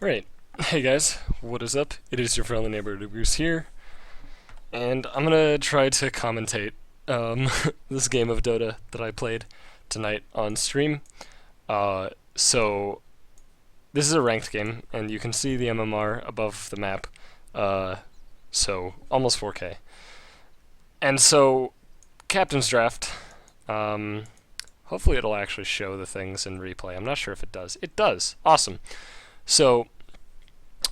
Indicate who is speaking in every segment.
Speaker 1: Alright, hey guys, what is up? It is your friendly neighborhood Goose here, and I'm gonna try to commentate this game of Dota that I played tonight on stream. So this is a ranked game, and you can see the MMR above the map, so almost 4K. And so, Captain's Draft, hopefully it'll actually show the things in replay. I'm not sure if it does. It does! Awesome! So,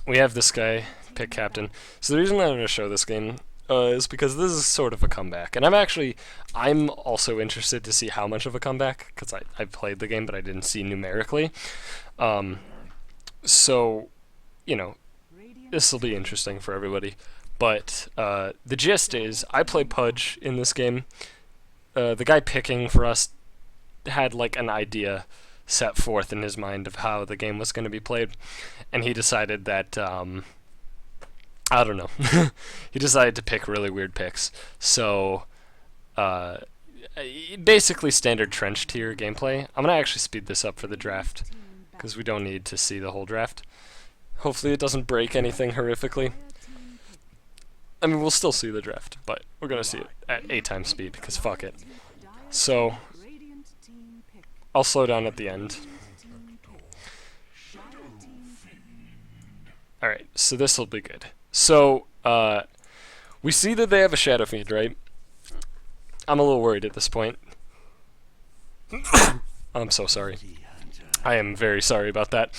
Speaker 1: we have this guy, pick captain. So the reason I'm going to show this game is because this is sort of a comeback. And I'm also interested to see how much of a comeback, because I played the game, but I didn't see numerically. So, you know, this will be interesting for everybody. But the gist is, I play Pudge in this game. The guy picking for us had like an idea set forth in his mind of how the game was going to be played, and he decided that I don't know. He decided to pick really weird picks. So basically standard trench tier gameplay. I'm gonna actually speed this up for the draft because we don't need to see the whole draft. Hopefully it doesn't break anything horrifically. I mean, we'll still see the draft, but we're gonna see it at 8 times speed because fuck it. So I'll slow down at the end. Alright, so this will be good. So, we see that they have a Shadow Fiend, right? I'm a little worried at this point. I'm so sorry. I am very sorry about that.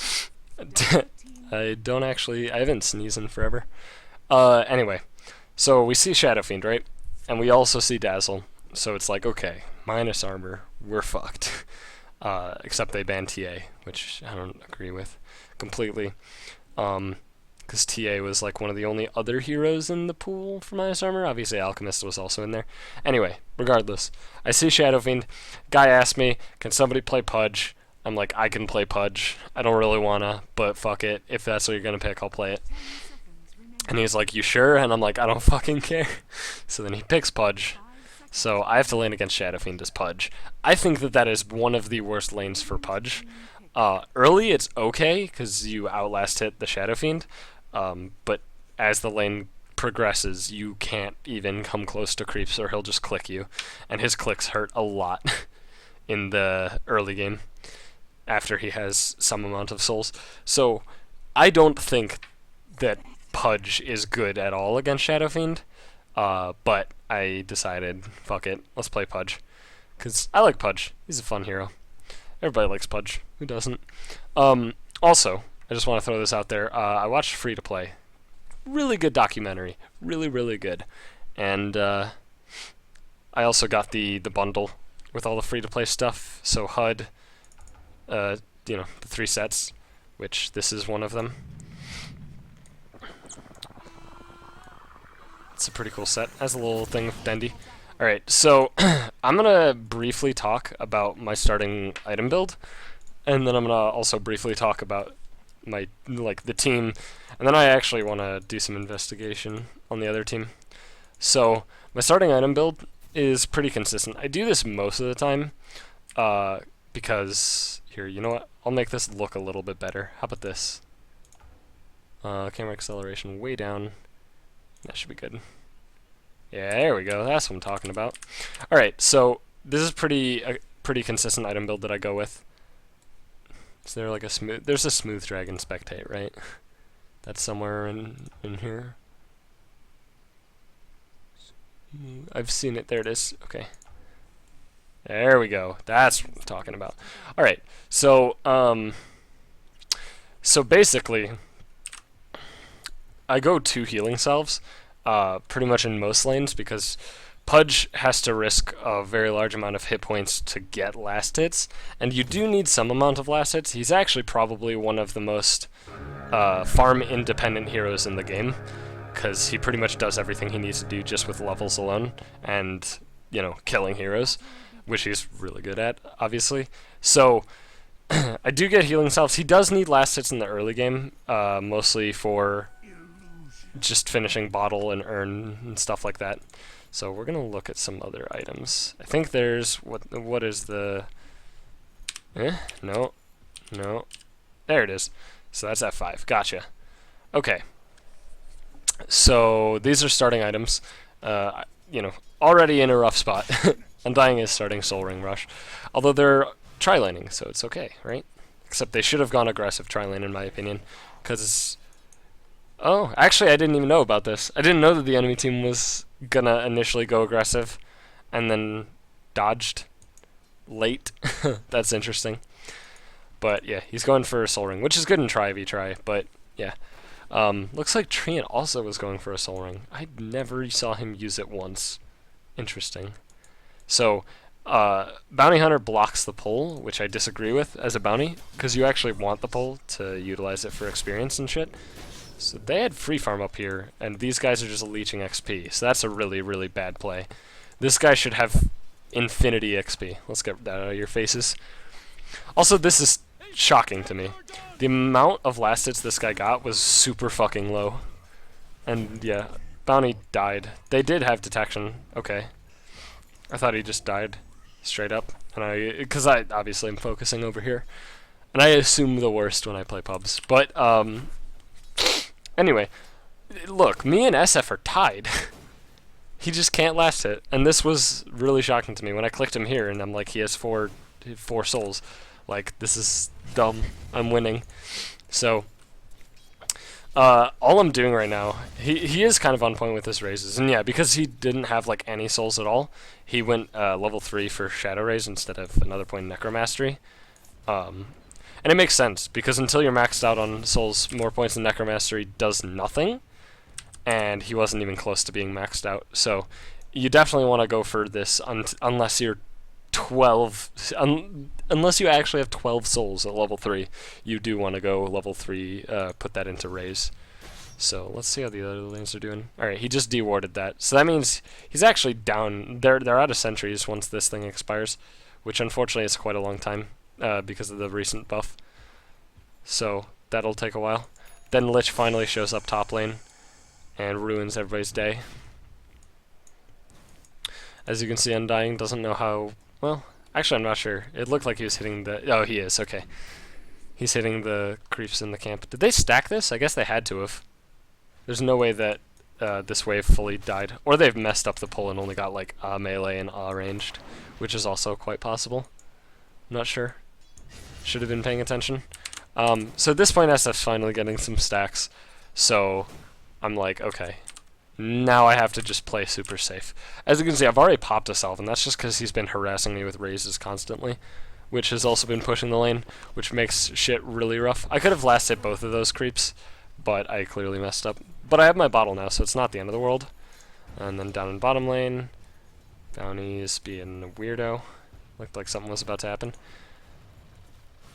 Speaker 1: I haven't sneezed in forever. Anyway, so we see Shadow Fiend, right? And we also see Dazzle. So it's like, okay, minus armor, we're fucked. Except they banned TA, which I don't agree with completely. Because TA was like one of the only other heroes in the pool for minus armor. Obviously Alchemist was also in there. Anyway, regardless, I see Shadow Fiend. Guy asked me, can somebody play Pudge? I'm like, I can play Pudge. I don't really wanna, but fuck it. If that's what you're gonna pick, I'll play it. And he's like, you sure? And I'm like, I don't fucking care. So then he picks Pudge. So I have to lane against Shadow Fiend as Pudge. I think that is one of the worst lanes for Pudge. Early it's okay, because you outlast hit the Shadow Fiend, but as the lane progresses, you can't even come close to creeps or he'll just click you. And his clicks hurt a lot in the early game, after he has some amount of souls. So I don't think that Pudge is good at all against Shadow Fiend. But I decided, fuck it, let's play Pudge. Because I like Pudge. He's a fun hero. Everybody likes Pudge. Who doesn't? Also, I just want to throw this out there. I watched Free to Play. Really good documentary. Really, really good. And I also got the bundle with all the Free to Play stuff. So HUD, the 3 sets, which this is one of them. It's a pretty cool set. Has a little thing with Dendy. Alright, so I'm gonna briefly talk about my starting item build, and then I'm gonna also briefly talk about the team, and then I actually wanna do some investigation on the other team. So my starting item build is pretty consistent. I do this most of the time, because here, you know what? I'll make this look a little bit better. How about this? Camera acceleration way down. That should be good. Yeah, there we go. That's what I'm talking about. Alright, so this is a pretty consistent item build that I go with. Is there like a smooth... There's a smooth dragon spectate, right? That's somewhere in here. I've seen it. There it is. Okay. There we go. That's what I'm talking about. Alright, so, so basically, I go 2 healing salves, pretty much in most lanes, because Pudge has to risk a very large amount of hit points to get last hits, and you do need some amount of last hits. He's actually probably one of the most farm-independent heroes in the game, because he pretty much does everything he needs to do just with levels alone, and, killing heroes, which he's really good at, obviously. So I do get healing salves. He does need last hits in the early game, mostly for just finishing bottle and urn and stuff like that. So we're gonna look at some other items. I think there's what is the no. There it is. So that's F5. Gotcha. Okay. So these are starting items. You know, already in a rough spot. Undying is starting Soul Ring Rush. Although they're tri-laning, so it's okay, right? Except they should have gone aggressive tri-lane, in my opinion. Because... Oh, actually, I didn't even know about this. I didn't know that the enemy team was gonna initially go aggressive and then dodged late. That's interesting. But yeah, he's going for a Soul Ring, which is good in try-v-try, but yeah. Looks like Treant also was going for a Soul Ring. I never saw him use it once. Interesting. So, Bounty Hunter blocks the pull, which I disagree with as a bounty, because you actually want the pull to utilize it for experience and shit. So they had free farm up here, and these guys are just leeching XP, so that's a really, really bad play. This guy should have infinity XP. Let's get that out of your faces. Also, this is shocking to me. The amount of last hits this guy got was super fucking low. And yeah, bounty died. They did have detection. Okay. I thought he just died straight up, and because I obviously am focusing over here, and I assume the worst when I play pubs. But anyway, look, me and SF are tied. He just can't last hit, and this was really shocking to me when I clicked him here, and I'm like, he has four souls. Like, this is dumb. I'm winning. So, all I'm doing right now, he is kind of on point with his raises, and yeah, because he didn't have like any souls at all, he went level 3 for Shadow Raise instead of another point in Necromastery. And it makes sense, because until you're maxed out on souls, more points in Necromastery does nothing, and he wasn't even close to being maxed out. So you definitely want to go for this unless you're 12, unless you actually have 12 souls at level 3, you do want to go level 3, put that into raise. So let's see how the other lanes are doing. Alright, he just dewarded that. So that means he's actually down. They're out of sentries once this thing expires, which unfortunately is quite a long time because of the recent buff. So that'll take a while. Then Lich finally shows up top lane and ruins everybody's day. As you can see, Undying doesn't know how... Well, actually I'm not sure. It looked like he was hitting the... Oh, he is, okay. He's hitting the creeps in the camp. Did they stack this? I guess they had to have. There's no way that this wave fully died. Or they've messed up the pull and only got like melee and ranged, which is also quite possible. I'm not sure. Should have been paying attention. So at this point, SF's finally getting some stacks. So I'm like, okay. Now I have to just play super safe. As you can see, I've already popped a Salve, and that's just because he's been harassing me with raises constantly, which has also been pushing the lane, which makes shit really rough. I could have last hit both of those creeps, but I clearly messed up. But I have my bottle now, so it's not the end of the world. And then down in bottom lane, Bounty is being a weirdo. Looked like something was about to happen.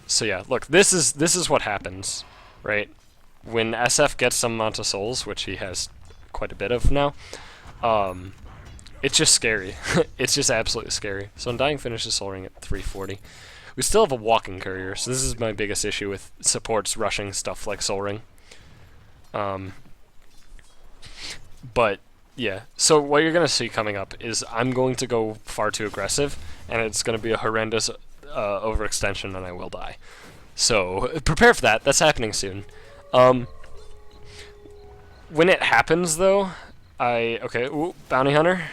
Speaker 1: So yeah, look, this is what happens, right? When SF gets some amount of souls, which he has quite a bit of now, it's just scary. It's just absolutely scary. So Undying finishes Soul Ring at 340. We still have a walking courier, so this is my biggest issue with supports rushing stuff like Soul Ring. But yeah, so what you're going to see coming up is I'm going to go far too aggressive, and it's going to be a horrendous overextension, and I will die. So prepare for that. That's happening soon. When it happens, though, okay, ooh, Bounty Hunter,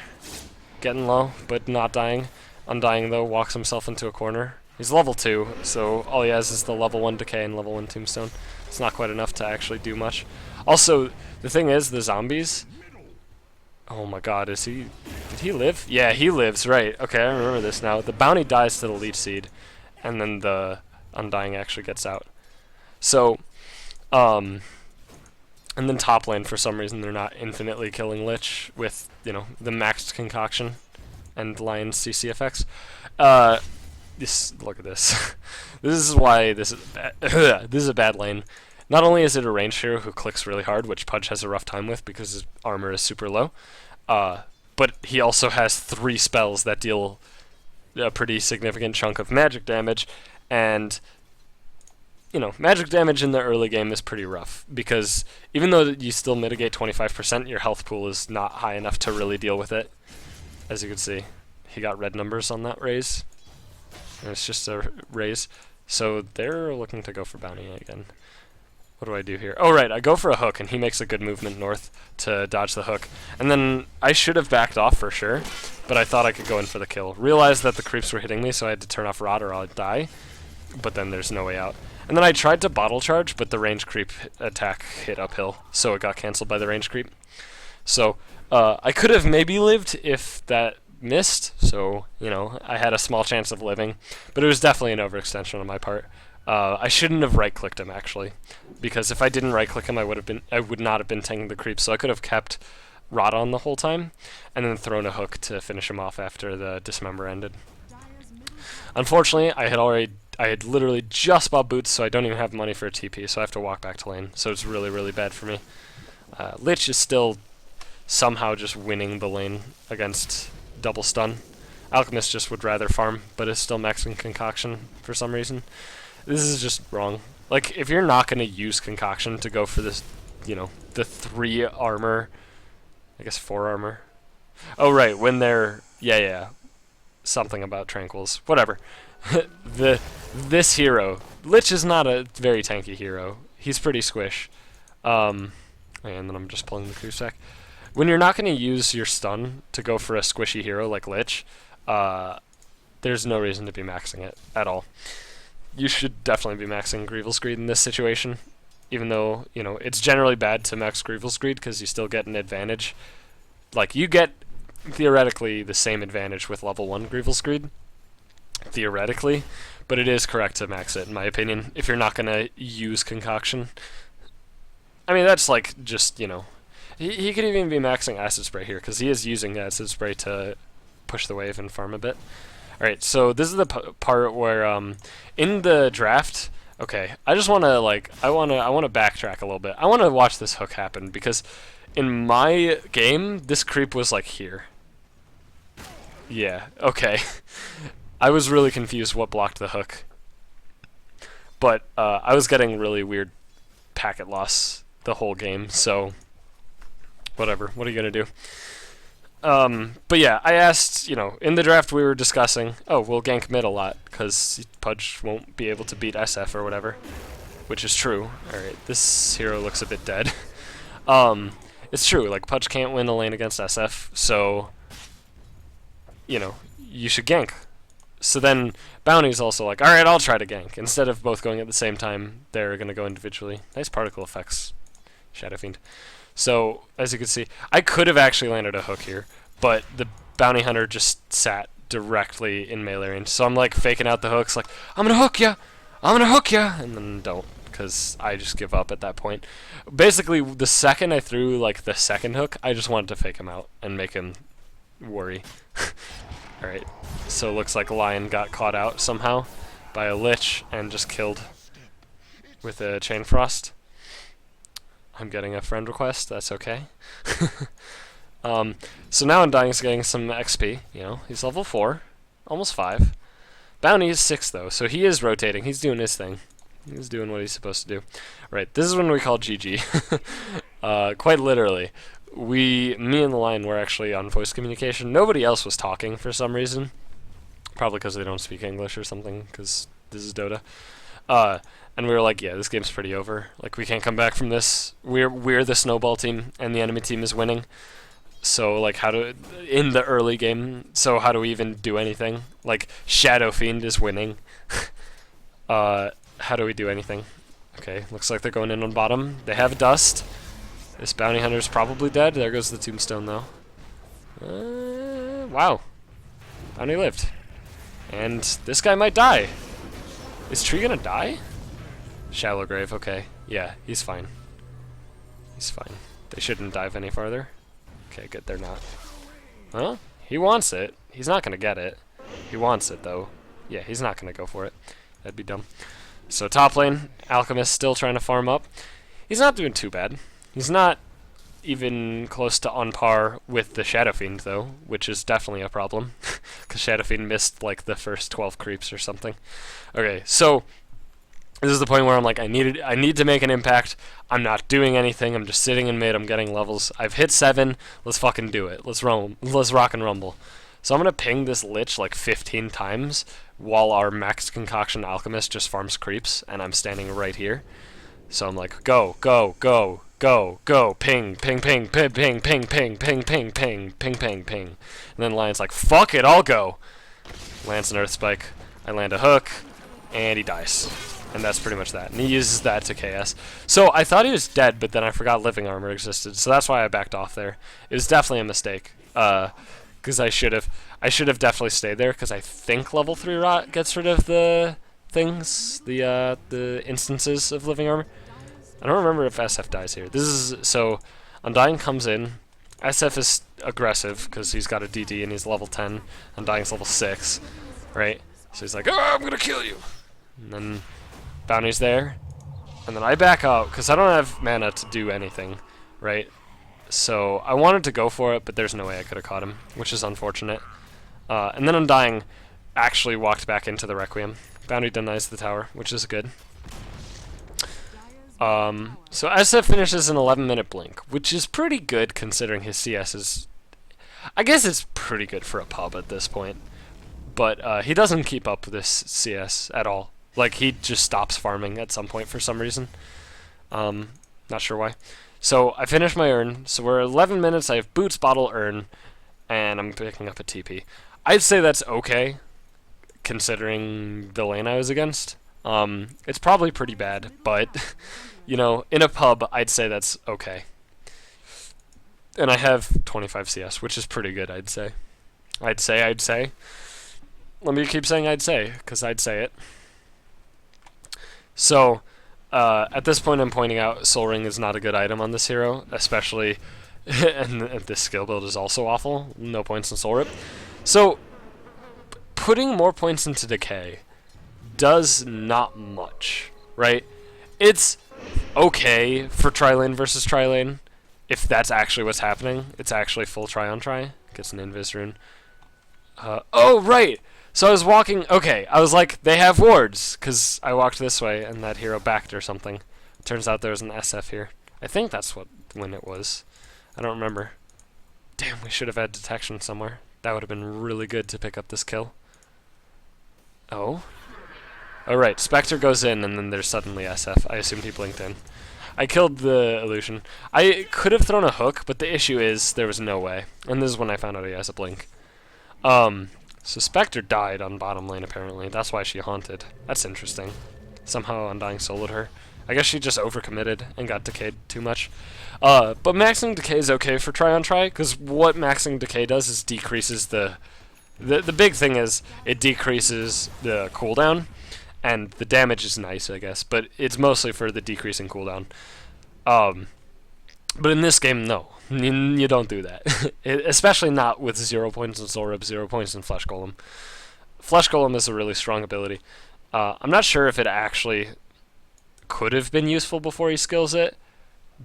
Speaker 1: getting low, but not dying. Undying, though, walks himself into a corner. He's level 2, so all he has is the level 1 Decay and level 1 Tombstone. It's not quite enough to actually do much. Also, the thing is, the zombies... Oh my god, did he live? Yeah, he lives, right. Okay, I remember this now. The Bounty dies to the Leech Seed, and then the Undying actually gets out. So, and then top lane, for some reason, they're not infinitely killing Lich with, you know, the maxed concoction and Lion's CC effects. Look at this. This is why this is bad. This is a bad lane. Not only is it a ranged hero who clicks really hard, which Pudge has a rough time with because his armor is super low, but he also has 3 spells that deal a pretty significant chunk of magic damage, and you know, magic damage in the early game is pretty rough, because even though you still mitigate 25%, your health pool is not high enough to really deal with it. As you can see, he got red numbers on that raise, and it's just a raise. So they're looking to go for Bounty again. What do I do here? Oh, right, I go for a hook, and he makes a good movement north to dodge the hook. And then I should have backed off for sure, but I thought I could go in for the kill. Realized that the creeps were hitting me, so I had to turn off Rod or I'd die. But then there's no way out. And then I tried to bottle charge, but the range creep attack hit uphill, so it got cancelled by the range creep. So I could have maybe lived if that missed, so, you know, I had a small chance of living. But it was definitely an overextension on my part. I shouldn't have right-clicked him, actually, because if I didn't right-click him, I would not have been tanking the creeps, so I could have kept Rod on the whole time, and then thrown a hook to finish him off after the dismember ended. Unfortunately, I had literally just bought boots, so I don't even have money for a TP, so I have to walk back to lane, so it's really, really bad for me. Lich is still somehow just winning the lane against double stun. Alchemist just would rather farm, but is still maxing Concoction for some reason. This is just wrong. Like, if you're not going to use Concoction to go for this, you know, the 3 armor, I guess 4 armor. Oh, right, when they're, yeah, something about Tranquils, whatever. This hero, Lich is not a very tanky hero. He's pretty squish. And then I'm just pulling the crew sack. When you're not going to use your stun to go for a squishy hero like Lich, there's no reason to be maxing it at all. You should definitely be maxing Greevil's Greed in this situation, even though, you know, it's generally bad to max Greevil's Greed because you still get an advantage. Like, you get, theoretically, the same advantage with level 1 Greevil's Greed, theoretically, but it is correct to max it, in my opinion, if you're not going to use Concoction. I mean, that's like, just, you know, he could even be maxing Acid Spray here, because he is using Acid Spray to push the wave and farm a bit. Alright, so this is the part where, in the draft, okay, I just want to, like, I want to backtrack a little bit. I want to watch this hook happen, because in my game, this creep was, like, here. Yeah, okay. I was really confused what blocked the hook. But, I was getting really weird packet loss the whole game, so whatever, what are you going to do? But yeah, I asked, you know, in the draft we were discussing, oh, we'll gank mid a lot, because Pudge won't be able to beat SF or whatever, which is true. Alright, this hero looks a bit dead. It's true, like, Pudge can't win a lane against SF, so, you know, you should gank. So then, Bounty's also like, alright, I'll try to gank. Instead of both going at the same time, they're going to go individually. Nice particle effects, Shadow Fiend. So, as you can see, I could have actually landed a hook here, but the Bounty Hunter just sat directly in melee range. So I'm like faking out the hooks, like, I'm gonna hook ya! I'm gonna hook ya! And then don't, because I just give up at that point. Basically, the second I threw, like, the second hook, I just wanted to fake him out and make him worry. Alright, so it looks like Lion got caught out somehow by a Lich and just killed with a Chain Frost. I'm getting a friend request, that's okay. So now Undying's getting some XP, you know, he's level 4, almost 5. Bounty is 6 though, so he is rotating, he's doing his thing. He's doing what he's supposed to do. Right, this is when we call GG. Quite literally. Me and the Lion were actually on voice communication. Nobody else was talking for some reason. Probably because they don't speak English or something, because this is Dota. And we were like, yeah, this game's pretty over. Like, we can't come back from this. We're the snowball team, and the enemy team is winning. So, like, in the early game, so how do we even do anything? Like, Shadow Fiend is winning. How do we do anything? Okay, looks like they're going in on bottom. They have dust. This Bounty Hunter's probably dead. There goes the tombstone, though. Wow. Bounty lived. And this guy might die. Is Tree gonna die? Shallow grave, okay. Yeah, he's fine. He's fine. They shouldn't dive any farther. Okay, good, they're not. Huh? He wants it. He's not gonna get it. He wants it, though. Yeah, he's not gonna go for it. That'd be dumb. So top lane, Alchemist still trying to farm up. He's not doing too bad. He's not even close to on par with the Shadow Fiend, though, which is definitely a problem. Because Shadow Fiend missed, like, the first 12 creeps or something. Okay, so this is the point where I'm like, I need to make an impact. I'm not doing anything. I'm just sitting in mid. I'm getting levels. I've hit 7. Let's fucking do it. Let's rock and rumble. So I'm going to ping this Lich like 15 times while our max concoction Alchemist just farms creeps, and I'm standing right here. So I'm like, go, go, go, go, go, ping, ping, ping, ping, ping, ping, ping, ping, ping, ping, ping, ping, ping. And then Lion's like, fuck it, I'll go. Lands an Earth Spike. I land a hook, and he dies. And that's pretty much that. And he uses that to KS. So I thought he was dead, but then I forgot living armor existed. So that's why I backed off there. It was definitely a mistake. Because I should have definitely stayed there. Because I think level 3 rot gets rid of the things, the instances of living armor. I don't remember if SF dies here. This is so. Undying comes in. SF is aggressive because he's got a DD and he's level 10. Undying's level 6, right? So he's like, oh, I'm gonna kill you. And then Bounty's there, and then I back out because I don't have mana to do anything, right? So I wanted to go for it, but there's no way I could have caught him, which is unfortunate. And then Undying actually walked back into the Requiem. Bounty denies the tower, which is good. So SF finishes an 11-minute blink, which is pretty good considering his CS is... I guess it's pretty good for a pub at this point. But he doesn't keep up with this CS at all. Like, he just stops farming at some point for some reason. Not sure why. So I finished my urn. So we're 11 minutes. I have boots, bottle, urn, and I'm picking up a TP. I'd say that's okay, considering the lane I was against. It's probably pretty bad, but, you know, in a pub, I'd say that's okay. And I have 25 CS, which is pretty good, I'd say. I'd say. Let me keep saying I'd say, because I'd say it. So, at this point I'm pointing out Soul Ring is not a good item on this hero, especially, and this skill build is also awful, no points in Soul Rip. So, putting more points into Decay does not much, right? It's okay for tri-lane versus tri-lane, if that's actually what's happening. It's actually full try-on-try. Gets an Invis rune. Oh, right! So I was walking... Okay, I was like, they have wards, because I walked this way, and that hero backed or something. Turns out there was an SF here. I think that's when it was. I don't remember. Damn, we should have had detection somewhere. That would have been really good to pick up this kill. Oh? Oh, right. Spectre goes in, and then there's suddenly SF. I assumed he blinked in. I killed the illusion. I could have thrown a hook, but the issue is there was no way. And this is when I found out he has a blink. So Spectre died on bottom lane, apparently. That's why she haunted. That's interesting. Somehow Undying soloed her. I guess she just overcommitted and got decayed too much. But maxing decay is okay for try-on-try, because what maxing decay does is decreases the big thing is it decreases the cooldown, and the damage is nice, I guess, but it's mostly for the decreasing cooldown. But in this game, no. You don't do that. Especially not with 0 points in Soul Rip, 0 points in Flesh Golem. Flesh Golem is a really strong ability. I'm not sure if it actually could have been useful before he skills it,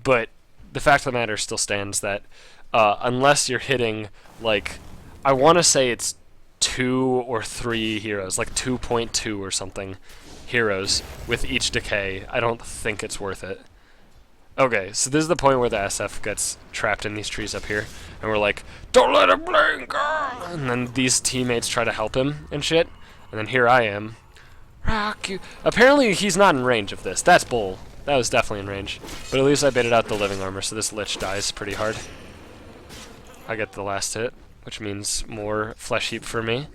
Speaker 1: but the fact of the matter still stands that unless you're hitting, like, I want to say it's 2 or 3 heroes, like 2.2 or something heroes with each decay, I don't think it's worth it. Okay, so this is the point where the SF gets trapped in these trees up here, and we're like, don't let him blink! And then these teammates try to help him and shit, and then here I am. Rock you. Apparently he's not in range of this. That's bull. That was definitely in range. But at least I baited out the living armor, so this Lich dies pretty hard. I get the last hit, which means more flesh heap for me.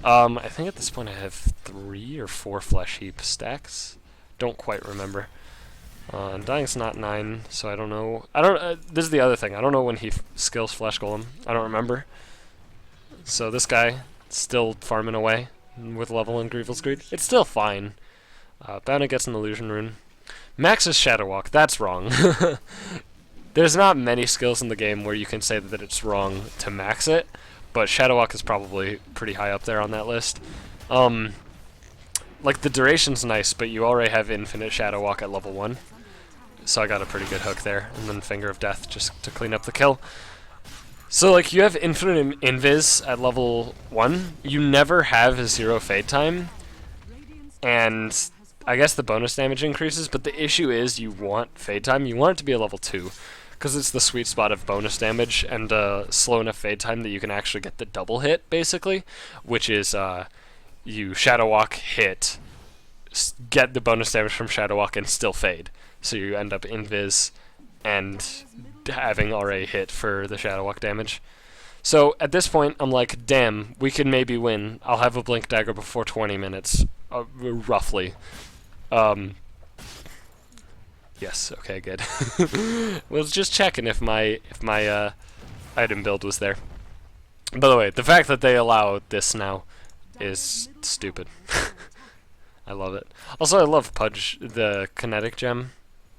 Speaker 1: I think at this point I have 3 or 4 flesh heap stacks. Don't quite remember. Undying's not 9, so I don't know. This is the other thing. I don't know when he skills Flesh Golem. I don't remember. So this guy still farming away with level and Grievel's Greed. It's still fine. Bounty gets an illusion rune. Max is Shadow Walk. That's wrong. There's not many skills in the game where you can say that it's wrong to max it, but Shadow Walk is probably pretty high up there on that list. Like, the duration's nice, but you already have infinite Shadow Walk at level 1. So I got a pretty good hook there, and then Finger of Death just to clean up the kill. So, like, you have infinite invis at level 1. You never have a 0 fade time, and I guess the bonus damage increases, but the issue is you want fade time. You want it to be a level 2, because it's the sweet spot of bonus damage and slow enough fade time that you can actually get the double hit, basically, which is you Shadow Walk, hit, get the bonus damage from Shadow Walk, and still fade. so you end up invis and having already hit for the Shadow Walk damage. So at this point, I'm like, damn, we can maybe win. I'll have a Blink Dagger before 20 minutes, roughly. Yes, okay, good. Was just checking if my item build was there. By the way, the fact that they allow this now is stupid. I love it. Also, I love Pudge, the kinetic gem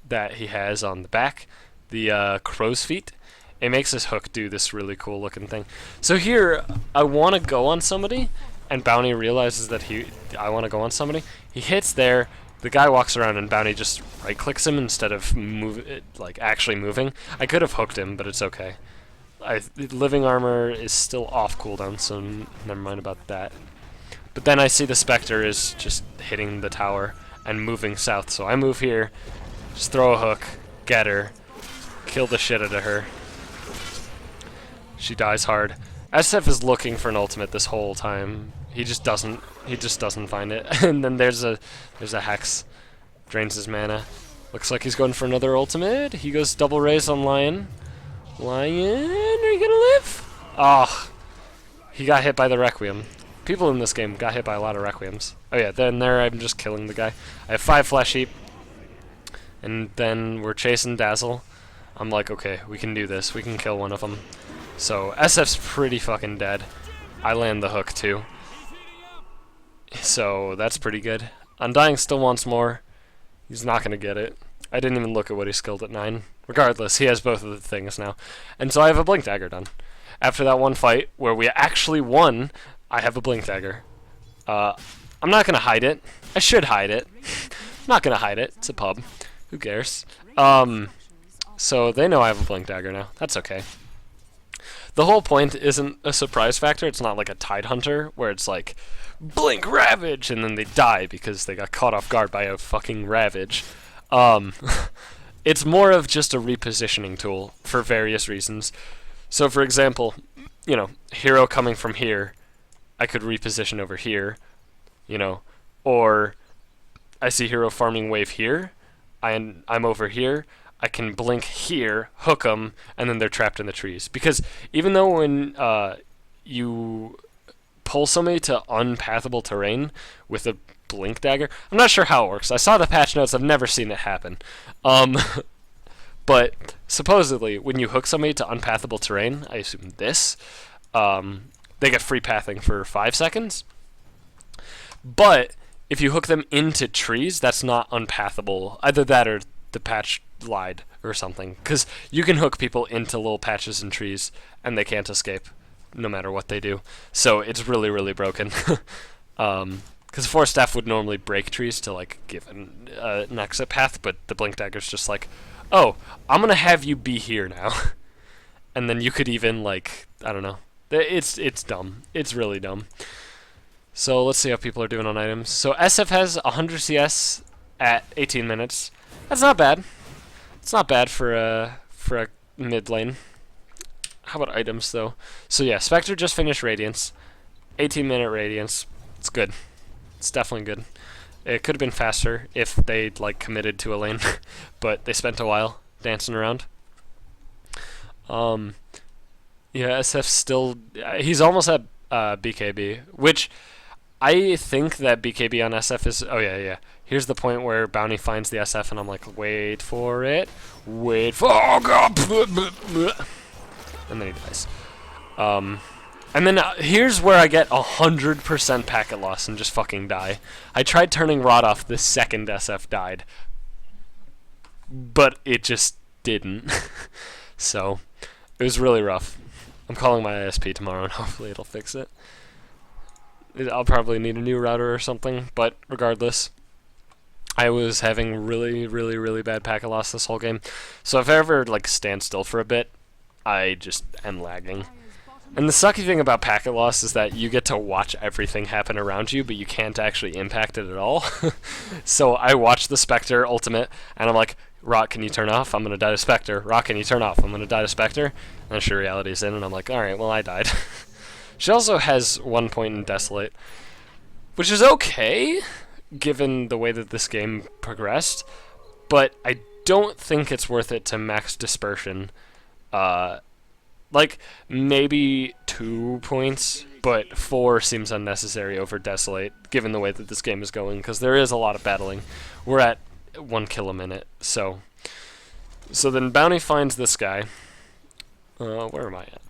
Speaker 1: that he has on the back, the crow's feet. It makes his hook do this really cool looking thing. So here, I want to go on somebody, and Bounty realizes that I want to go on somebody. He hits there, the guy walks around, and Bounty just right-clicks him instead of actually moving. I could have hooked him, but it's okay. Living Armor is still off cooldown, so never mind about that. But then I see the Spectre is just hitting the tower and moving south, so I move here, just throw a hook, get her, kill the shit out of her. She dies hard. SF is looking for an ultimate this whole time. He just doesn't find it. And then there's a Hex. Drains his mana. Looks like he's going for another ultimate. He goes double raise on Lion. Lion, are you gonna live? Oh, he got hit by the Requiem. People in this game got hit by a lot of Requiems. Oh yeah, then there I'm just killing the guy. I have 5 Flesh Heap. And then we're chasing Dazzle. I'm like, okay, we can do this. We can kill one of them. So SF's pretty fucking dead. I land the hook too. So that's pretty good. Undying still wants more. He's not gonna get it. I didn't even look at what he skilled at 9. Regardless, he has both of the things now. And so I have a Blink Dagger done. After that one fight where we actually won, I have a Blink Dagger. I'm not gonna hide it. I should hide it. I'm not gonna hide it. It's a pub. Who cares? So they know I have a Blink Dagger now. That's okay. The whole point isn't a surprise factor. It's not like a Tide Hunter where it's like, Blink Ravage, and then they die because they got caught off guard by a fucking Ravage. It's more of just a repositioning tool for various reasons. So for example, you know, hero coming from here, I could reposition over here, you know, or I see hero farming wave here, I'm over here, I can blink here, hook them, and then they're trapped in the trees. Because even though when you pull somebody to unpathable terrain with a Blink Dagger, I'm not sure how it works. I saw the patch notes, I've never seen it happen. But supposedly, when you hook somebody to unpathable terrain, I assume this, they get free pathing for 5 seconds. But if you hook them into trees, that's not unpathable. Either that or the patch lied or something. Because you can hook people into little patches in trees, and they can't escape, no matter what they do. So it's really, really broken. Because Force Staff would normally break trees to like give an exit path, but the Blink Dagger's just like, oh, I'm gonna have you be here now. And then you could even like, I don't know. It's dumb. It's really dumb. So let's see how people are doing on items. So SF has 100 CS at 18 minutes. That's not bad. It's not bad for a mid lane. How about items though? So yeah, Spectre just finished Radiance. 18-minute Radiance. It's good. It's definitely good. It could have been faster if they'd like committed to a lane, but they spent a while dancing around. Yeah, SF still, he's almost at BKB, which I think that BKB on SF is, oh yeah. Here's the point where Bounty finds the SF and I'm like, wait for it, oh god, and then he dies. And then here's where I get 100% packet loss and just fucking die. I tried turning Rod off the second SF died, but it just didn't. So it was really rough. I'm calling my ISP tomorrow and hopefully it'll fix it. I'll probably need a new router or something, but regardless, I was having really, really, really bad packet loss this whole game. So if I ever like stand still for a bit, I just am lagging. And the sucky thing about packet loss is that you get to watch everything happen around you, but you can't actually impact it at all. So I watch the Spectre ultimate, and I'm like, Rock, can you turn off? I'm going to die to Spectre. Rock, can you turn off? I'm going to die to Spectre. And then sure reality's in, and I'm like, alright, well, I died. She also has 1 point in Desolate, which is okay, given the way that this game progressed, but I don't think it's worth it to max dispersion. Like, maybe 2 points, but 4 seems unnecessary over Desolate, given the way that this game is going, because there is a lot of battling. We're at 1 kill a minute, so then Bounty finds this guy. Where am I at?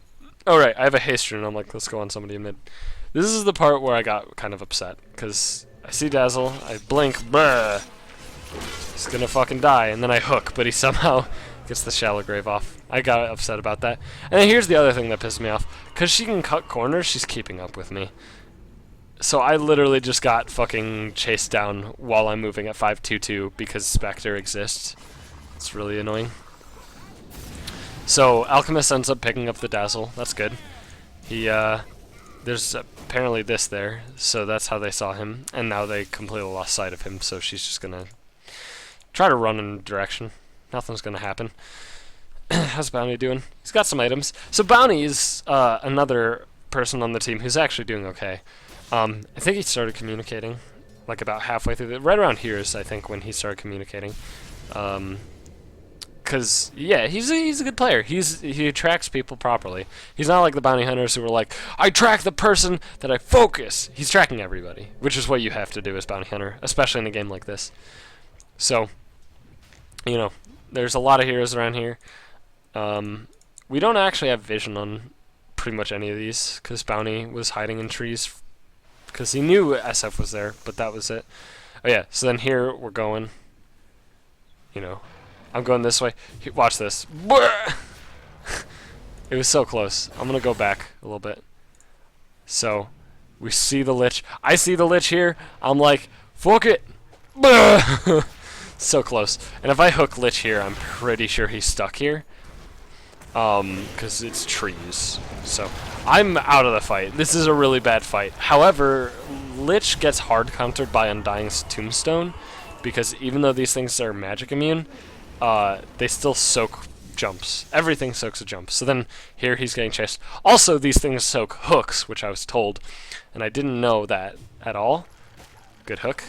Speaker 1: Oh, right, I have a haste rune. I'm like, let's go on somebody in mid. This is the part where I got kind of upset, because I see Dazzle, I blink, bruh, he's gonna fucking die, and then I hook, but he somehow gets the shallow grave off. I got upset about that. And then here's the other thing that pissed me off. Because she can cut corners, she's keeping up with me. So I literally just got fucking chased down while I'm moving at 522 because Spectre exists. It's really annoying. So Alchemist ends up picking up the Dazzle. That's good. There's apparently this there, so that's how they saw him. And now they completely lost sight of him, so she's just gonna try to run in a direction. Nothing's gonna happen. How's Bounty doing? He's got some items. So Bounty is another person on the team who's actually doing okay. I think he started communicating, like about halfway through. Right around here is, I think, when he started communicating. Cause yeah, he's a good player. He tracks people properly. He's not like the bounty hunters who are like, I track the person that I focus. He's tracking everybody, which is what you have to do as bounty hunter, especially in a game like this. So, you know, there's a lot of heroes around here. We don't actually have vision on pretty much any of these, because Bounty was hiding in trees, because he knew SF was there, but that was it. Oh yeah, so then here we're going, you know, I'm going this way. Watch this. It was so close. I'm going to go back a little bit. So, we see the Lich. I see the Lich here. I'm like, fuck it. So close. And if I hook Lich here, I'm pretty sure he's stuck here. Because it's trees. So, I'm out of the fight. This is a really bad fight. However, Lich gets hard countered by Undying's Tombstone, because even though these things are magic immune, they still soak jumps. Everything soaks a jump. So then, here he's getting chased. Also, these things soak hooks, which I was told, and I didn't know that at all. Good hook.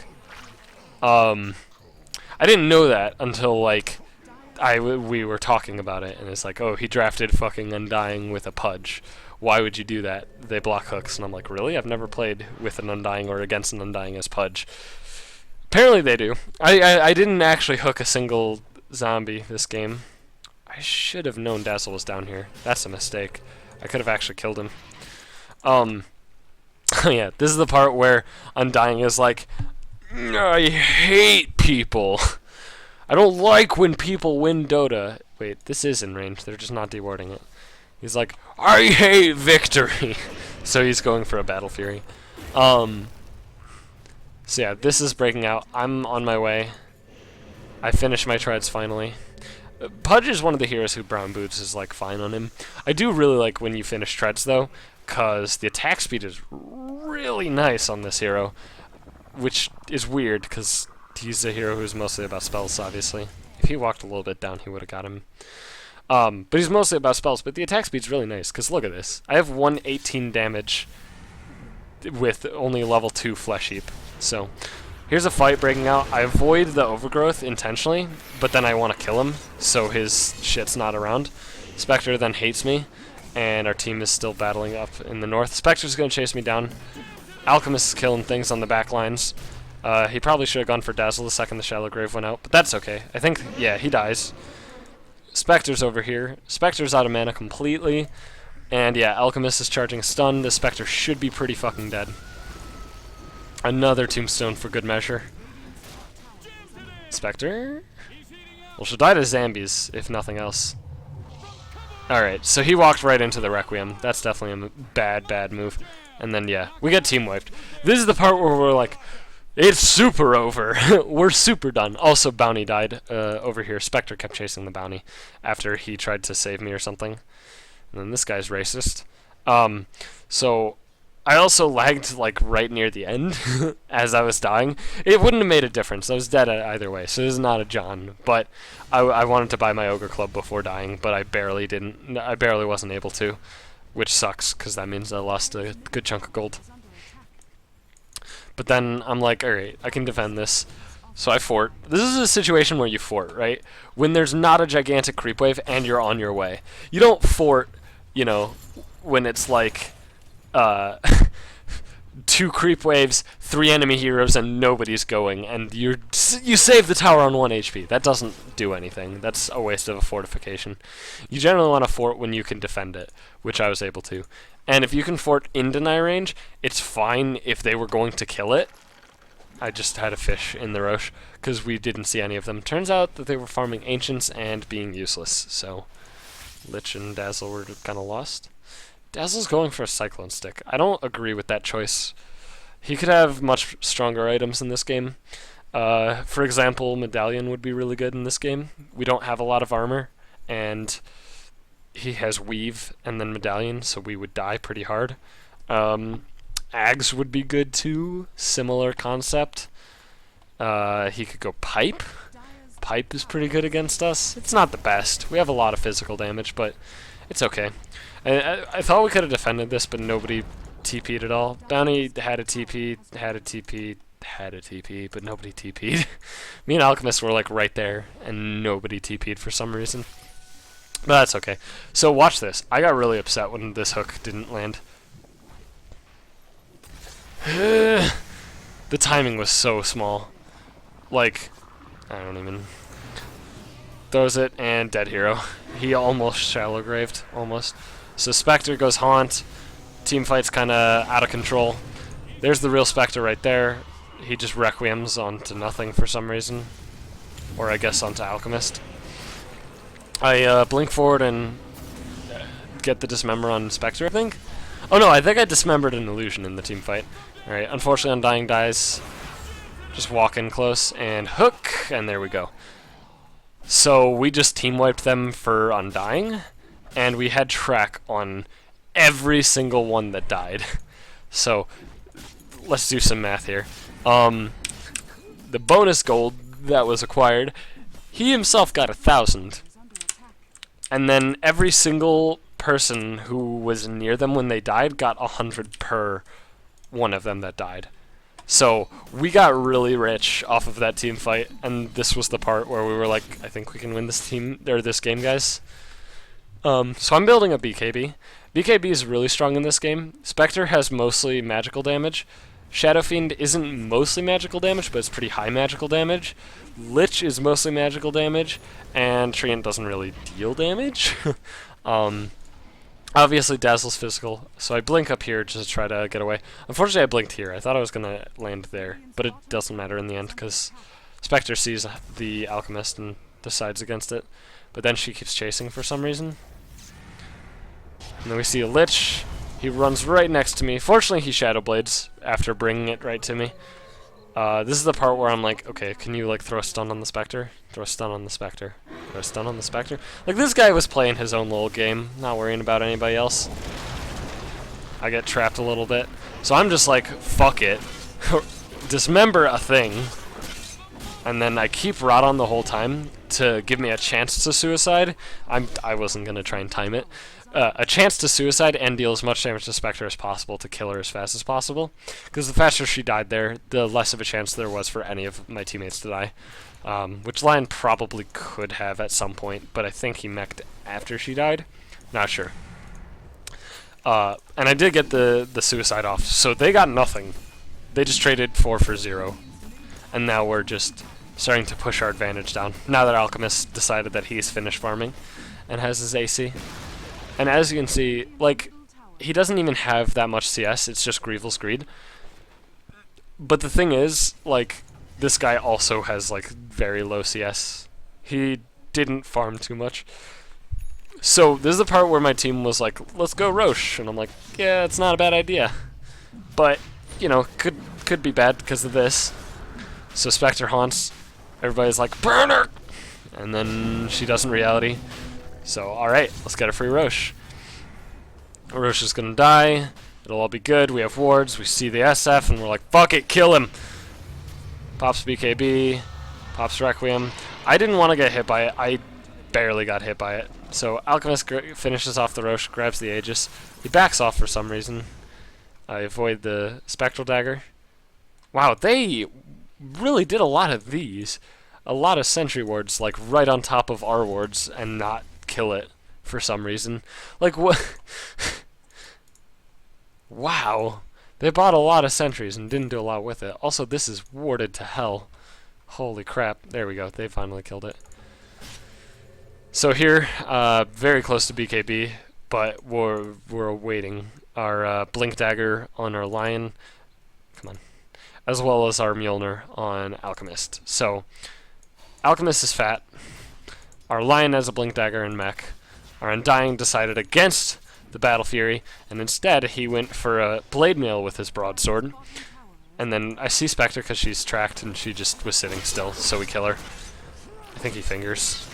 Speaker 1: I didn't know that until, like, we were talking about it, and it's like, oh, he drafted fucking Undying with a Pudge. Why would you do that? They block hooks. And I'm like, really? I've never played with an Undying or against an Undying as Pudge. Apparently they do. I didn't actually hook a single zombie this game. I should have known Dazzle was down here. That's a mistake. I could have actually killed him. Yeah, this is the part where Undying is like, I hate people. I don't like when people win Dota. Wait, this is in range. They're just not dewarding it. He's like, I hate victory. So he's going for a Battle Fury. So yeah, this is breaking out. I'm on my way. I finished my treads finally. Pudge is one of the heroes who Brown Boots is like fine on him. I do really like when you finish treads though, because the attack speed is really nice on this hero, which is weird because he's a hero who's mostly about spells, obviously. If he walked a little bit down, he would have got him. But he's mostly about spells, but the attack speed's really nice, because look at this. I have 118 damage with only level 2 Flesh Heap. So, here's a fight breaking out. I avoid the overgrowth intentionally, but then I want to kill him, so his shit's not around. Spectre then hates me, and our team is still battling up in the north. Spectre's going to chase me down. Alchemist is killing things on the back lines. He probably should have gone for Dazzle the second the Shallow Grave went out, but that's okay. I think, yeah, he dies. Spectre's over here. Spectre's out of mana completely. And yeah, Alchemist is charging stun. The Spectre should be pretty fucking dead. Another Tombstone for good measure. Spectre? Well, she'll die to zombies, if nothing else. Alright, so he walked right into the Requiem. That's definitely a bad move. And then, yeah, we get team wiped. This is the part where we're like, it's super over. We're super done. Also, Bounty died over here. Spectre kept chasing the Bounty after he tried to save me or something. And then this guy's racist. So I also lagged like right near the end as I was dying. It wouldn't have made a difference. I was dead either way, so this is not a John. But I wanted to buy my Ogre Club before dying, but I barely didn't. I barely wasn't able to, which sucks because that means I lost a good chunk of gold. But then I'm like, alright, I can defend this. So I fort. This is a situation where you fort, right? When there's not a gigantic creep wave and you're on your way. You don't fort, you know, when it's like 2 creep waves, 3 enemy heroes, and nobody's going, and you save the tower on 1 HP. That doesn't do anything. That's a waste of a fortification. You generally want to fort when you can defend it, which I was able to. And if you can fort in deny range, it's fine if they were going to kill it. I just had a fish in the Roche, because we didn't see any of them. Turns out that they were farming Ancients and being useless, so Lich and Dazzle were kind of lost. Dazzle's going for a Cyclone Stick. I don't agree with that choice. He could have much stronger items in this game. For example, Medallion would be really good in this game. We don't have a lot of armor, and he has Weave and then Medallion, so we would die pretty hard. Ags would be good too, similar concept. He could go Pipe. Pipe is pretty good against us. It's not the best. We have a lot of physical damage, but it's okay. I thought we could have defended this, but nobody TP'd at all. Bounty had a TP, but nobody TP'd. Me and Alchemist were like right there, and nobody TP'd for some reason. But that's okay. So watch this. I got really upset when this hook didn't land. The timing was so small. Like, I don't even... Throws it, and dead hero. He almost shallow graved, almost. So Spectre goes Haunt. Team fight's kind of out of control. There's the real Spectre right there. He just Requiems onto nothing for some reason. Or I guess onto Alchemist. I blink forward and get the Dismember on Spectre, I think. Oh no, I think I dismembered an illusion in the team fight. Alright, unfortunately Undying dies. Just walk in close and hook, and there we go. So we just team wiped them for Undying, and we had track on every single one that died. So let's do some math here. The bonus gold that was acquired, he himself got 1,000. And then every single person who was near them when they died got 100 per one of them that died. So we got really rich off of that team fight, and this was the part where we were like, I think we can win this team or this game, guys. So I'm building a BKB. BKB is really strong in this game. Spectre has mostly magical damage. Shadow Fiend isn't mostly magical damage, but it's pretty high magical damage. Lich is mostly magical damage, and Treant doesn't really deal damage. Obviously, Dazzle's physical, so I blink up here just to try to get away. Unfortunately, I blinked here. I thought I was going to land there, but it doesn't matter in the end, because Spectre sees the Alchemist and decides against it. But then she keeps chasing for some reason. And then we see a Lich. He runs right next to me. Fortunately, he Shadow Blades after bringing it right to me. This is the part where I'm like, okay, can you like throw a stun on the Spectre? Throw a stun on the Spectre. Throw a stun on the Spectre. Like, this guy was playing his own little game, not worrying about anybody else. I get trapped a little bit. So I'm just like, fuck it. Dismember a thing. And then I keep Rot on the whole time to give me a chance to suicide. I wasn't going to try and time it. A chance to suicide and deal as much damage to Spectre as possible to kill her as fast as possible. Because the faster she died there, the less of a chance there was for any of my teammates to die. Which Lion probably could have at some point, but I think he mech'd after she died. Not sure. And I did get the suicide off, so they got nothing. They just traded 4 for 0. And now we're just starting to push our advantage down. Now that Alchemist decided that he's finished farming and has his AC. And as you can see, like, he doesn't even have that much CS, it's just Grievel's Greed. But the thing is, like, this guy also has, like, very low CS. He didn't farm too much. So, this is the part where my team was like, let's go Roche. And I'm like, yeah, it's not a bad idea. But, you know, could be bad because of this. So Spectre haunts. Everybody's like, burn her! And then she does in reality. So, alright, let's get a free Roche. Roche is gonna die. It'll all be good. We have wards. We see the SF, and we're like, fuck it, kill him! Pops BKB. Pops Requiem. I didn't want to get hit by it. I barely got hit by it. So, Alchemist finishes off the Roche, grabs the Aegis. He backs off for some reason. I avoid the Spectral Dagger. Wow, they really did a lot of these. A lot of sentry wards, like, right on top of our wards and not kill it for some reason. Like, what? Wow. They bought a lot of sentries and didn't do a lot with it. Also, this is warded to hell. Holy crap. There we go. They finally killed it. So here, very close to BKB, but we're awaiting our Blink Dagger on our Lion. Come on. As well as our Mjolnir on Alchemist. So, Alchemist is fat. Our Lion has a Blink Dagger and Mech. Our Undying decided against the Battle Fury, and instead he went for a Blade Mail with his Broadsword. And then I see Spectre because she's tracked and she just was sitting still, so we kill her. I think he fingers.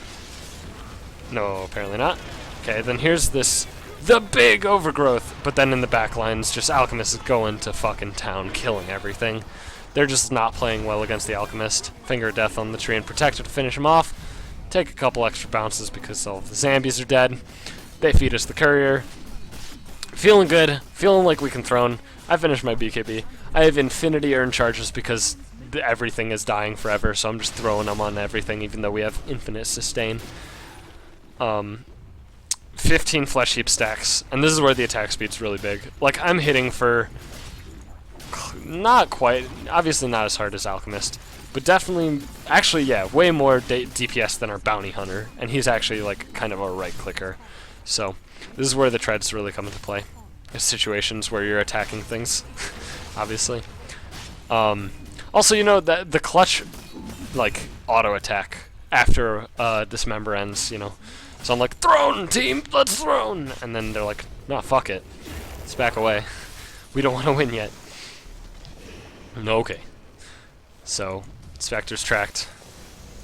Speaker 1: No, apparently not. Okay, then here's the big overgrowth, but then in the back lines, just Alchemist is going to fucking town, killing everything. They're just not playing well against the Alchemist. Finger of Death on the Tree and Protector to finish him off. Take a couple extra bounces because all of the zombies are dead. They feed us the courier. Feeling good, feeling like we can throne. I finished my BKB. I have infinity urn charges because everything is dying forever, so I'm just throwing them on everything even though we have infinite sustain. 15 flesh heap stacks, and this is where the attack speed's really big. Like, I'm hitting for not quite, obviously not as hard as Alchemist, but definitely, actually, yeah, way more DPS than our Bounty Hunter, and he's actually, like, kind of a right-clicker. So, this is where the treads really come into play. There's situations where you're attacking things, obviously. Also, you know, the clutch, like, auto-attack after Dismember ends, you know. So I'm like, throne, team, let's throne! And then they're like, nah, fuck it. Let's back away. We don't want to win yet. Okay. So, Spectre's tracked.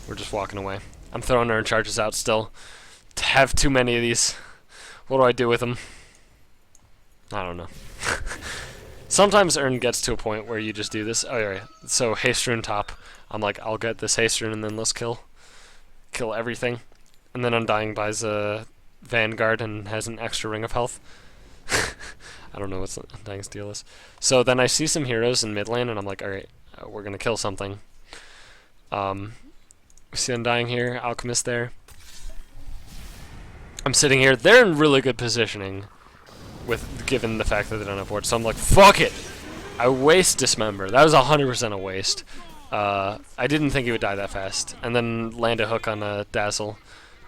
Speaker 1: We're just walking away. I'm throwing urn charges out still. To have too many of these. What do I do with them? I don't know. Sometimes urn gets to a point where you just do this. Oh, yeah. So, haste rune top. I'm like, I'll get this haste rune and then let's kill everything. And then Undying buys a Vanguard and has an extra ring of health. I don't know what Undying's deal is. So then I see some heroes in mid lane and I'm like, alright, we're gonna kill something. We see Undying here, Alchemist there. I'm sitting here. They're in really good positioning, given the fact that they don't have wards. So I'm like, fuck it! I waste Dismember. That was 100% a waste. I didn't think he would die that fast. And then land a hook on a Dazzle.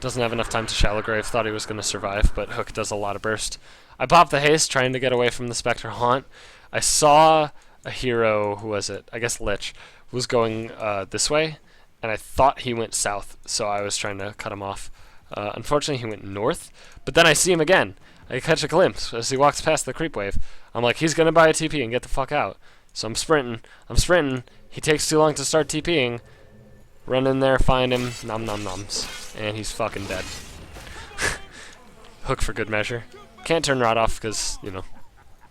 Speaker 1: Doesn't have enough time to Shallow Grave. Thought he was going to survive, but Hook does a lot of burst. I popped the haste, trying to get away from the Spectre Haunt. I saw a hero, who was it? I guess Lich, was going this way, and I thought he went south, so I was trying to cut him off. Unfortunately, he went north, but then I see him again. I catch a glimpse as he walks past the creep wave. I'm like, he's going to buy a TP and get the fuck out. So I'm sprinting. He takes too long to start TPing. Run in there, find him, nom nom noms. And he's fucking dead. Hook for good measure. Can't turn Rod off because, you know,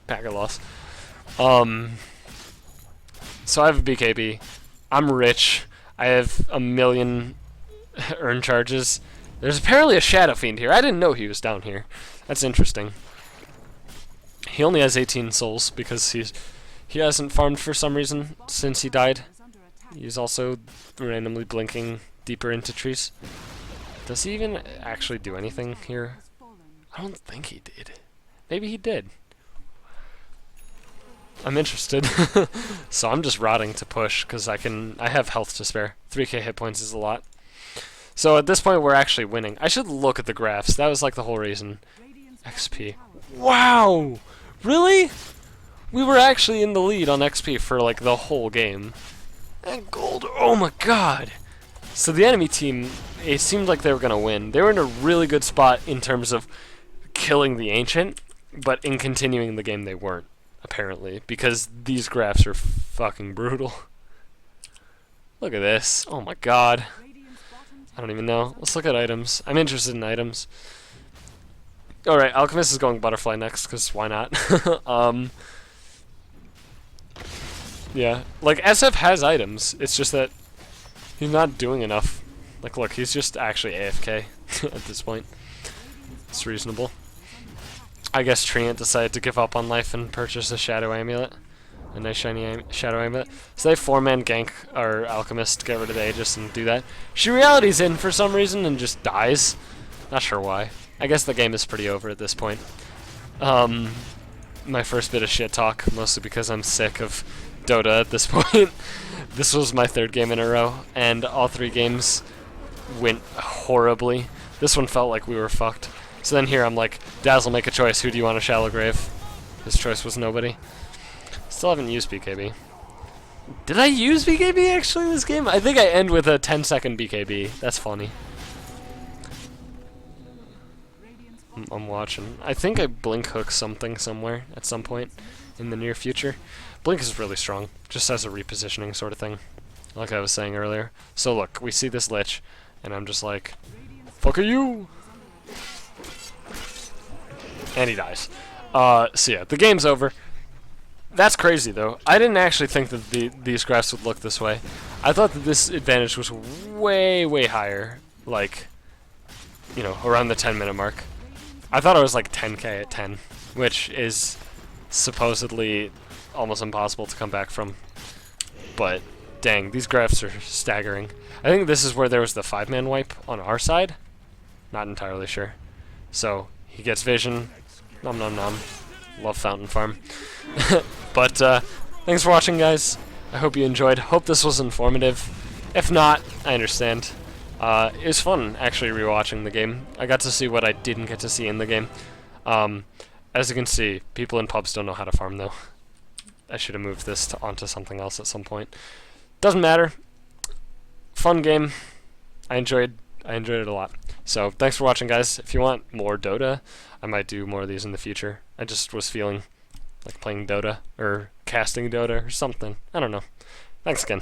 Speaker 1: packet loss. So I have a BKB. I'm rich. I have 1,000,000 urn charges. There's apparently a Shadow Fiend here. I didn't know he was down here. That's interesting. He only has 18 souls because he hasn't farmed for some reason since he died. He's also randomly blinking deeper into trees. Does he even actually do anything here? I don't think he did. Maybe he did. I'm interested. So I'm just rotting to push because I have health to spare. 3k hit points is a lot. So at this point we're actually winning. I should look at the graphs. That was like the whole reason. XP. Wow! Really? We were actually in the lead on XP for like the whole game. And gold, oh my god! So the enemy team, it seemed like they were going to win. They were in a really good spot in terms of killing the Ancient, but in continuing the game they weren't, apparently, because these graphs are fucking brutal. Look at this, oh my god. I don't even know. Let's look at items. I'm interested in items. Alright, Alchemist is going Butterfly next, because why not? Yeah, like, SF has items, it's just that he's not doing enough. Like, look, he's just actually AFK at this point. It's reasonable. I guess Treant decided to give up on life and purchase a Shadow Amulet. A nice shiny Shadow Amulet. So they 4-man gank our Alchemist, get rid of the Aegis, and do that. She Reality's in for some reason and just dies. Not sure why. I guess the game is pretty over at this point. My first bit of shit talk, mostly because I'm sick of Dota at this point. This was my 3rd game in a row, and all 3 games went horribly. This one felt like we were fucked. So then here I'm like, Dazzle, make a choice. Who do you want a Shallow Grave? His choice was nobody. Still haven't used BKB. Did I use BKB actually in this game? I think I end with a 10-second BKB. That's funny. I'm watching. I think I blink hook something somewhere at some point in the near future. Blink is really strong, just as a repositioning sort of thing, like I was saying earlier. So look, we see this Lich, and I'm just like, fuck are you? And he dies. So yeah, the game's over. That's crazy though. I didn't actually think that these graphs would look this way. I thought that this advantage was way, way higher, like, you know, around the 10-minute mark. I thought it was like 10k at 10, which is supposedly almost impossible to come back from. But dang, these graphs are staggering. I think this is where there was the 5-man wipe on our side. Not entirely sure. So he gets vision. Nom nom nom. Love Fountain Farm. But thanks for watching, guys. I hope you enjoyed. Hope this was informative. If not, I understand. It was fun actually rewatching the game. I got to see what I didn't get to see in the game. As you can see, people in pubs don't know how to farm though. I should have moved this onto something else at some point. Doesn't matter. Fun game. I enjoyed it a lot. So thanks for watching, guys. If you want more Dota, I might do more of these in the future. I just was feeling like playing Dota or casting Dota or something. I don't know. Thanks again.